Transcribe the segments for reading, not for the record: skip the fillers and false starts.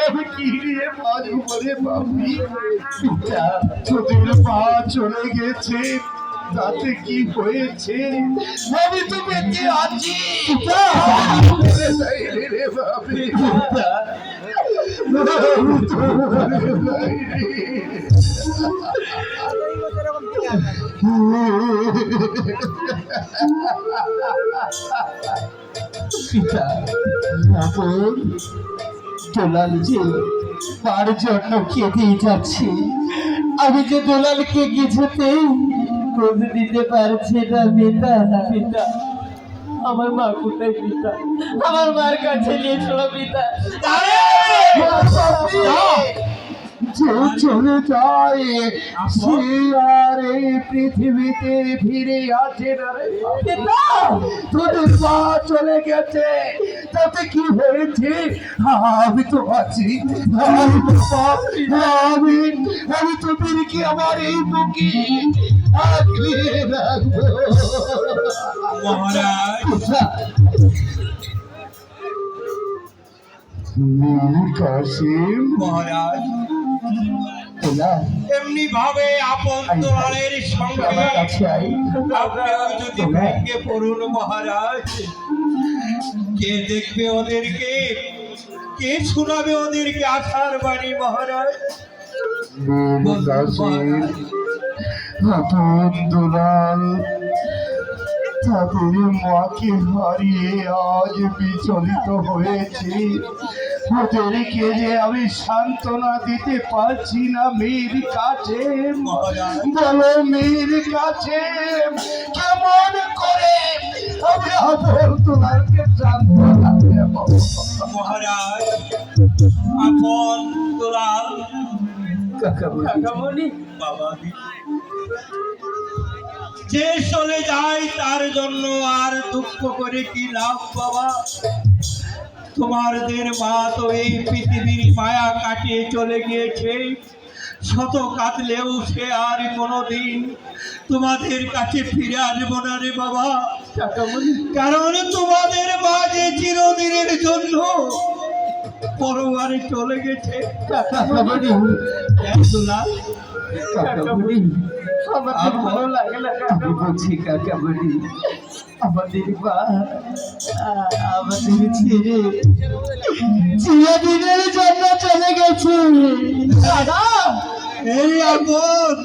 আমি কি নিয়ে বাঁচবো বলে ভাবি? তোদের পা চলে গেছে, তাতে কি হয়েছে? আমি তো বেঁচে আছি। রে ভাবি, পিতা আপন দোলাল যে তার জন্য কেঁদেই যাচ্ছে। আমি যে দোলালকে কিছুতেই খোঁজ দিতে পারছি না। পিতা পিতা, আমার মা কোথায়? পিতা, আমার মার কাছে নিয়ে চলো। পিতা, যে চলে যায় সে আর এই পৃথিবীতে ফিরে আসে না রে। পিতা, তোদের পা চলে গেছে, তাতে কি হয়েছে? আমি তো আছি। আমি তোদেরকে আমার এই বুকে আগলে রাখবো। মহারাজ, কাশিম মহারাজ, দোলাল, এমনি ভাবে আপন দোলালের সঙ্গে আমার কাছে আই। আপনিও যদি ভেঙে পড়ুন মহারাজ, কে দেখবে ওদেরকে? কে শোনাবে ওদেরকে আশার বাণী? মহারাজ, কাশিম, আপন দোলাল তাদের মাকে হারিয়ে আজ বিচলিত হয়েছে। ওদেরকে যে আমি সান্ত্বনা দিতে পারছি না মেয়ের কাছে। বলো মেয়ের কাছে কেমন করে আমি আপন দোলালকে সান্ত্বনা দেব? মহারাজ, আপন দোলাল কাকামণি, বাবা যে চলে যায় তার জন্য আর দুঃখ করে কি লাভ বাবা? তোমাদের মা তো এই পৃথিবীর মায়া কাটিয়ে চলে গিয়েছে। শত কাঁদলেও সে আর কোনোদিন তোমাদের কাছে ফিরে আসবো না রে বাবা। কারণ তোমাদের মা যে চিরদিনের জন্য পরবারে চলে গেছে। আমার ভালো লাগে না। আমি বলছি কাকামণি, আমাদের মা আমাদের ছেড়ে চিরদিনের জন্য চলে গেছে। এই আপন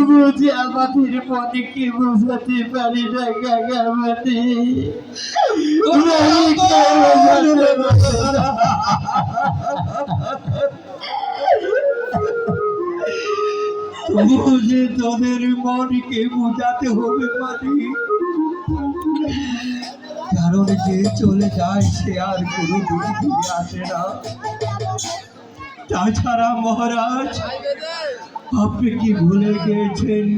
বুঝি আমাদের মনে কি বোঝাতে পারি না কাকামণি। তবু যে তোদের মনকে বোঝাতে হবে পারি, কারণ যে চলে যায় সে আর কোনোদিন ফিরে আসে না। তাছাড়া মহারাজ, আপনি কি ভুলে গিয়েছেন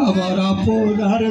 আমার আপন আর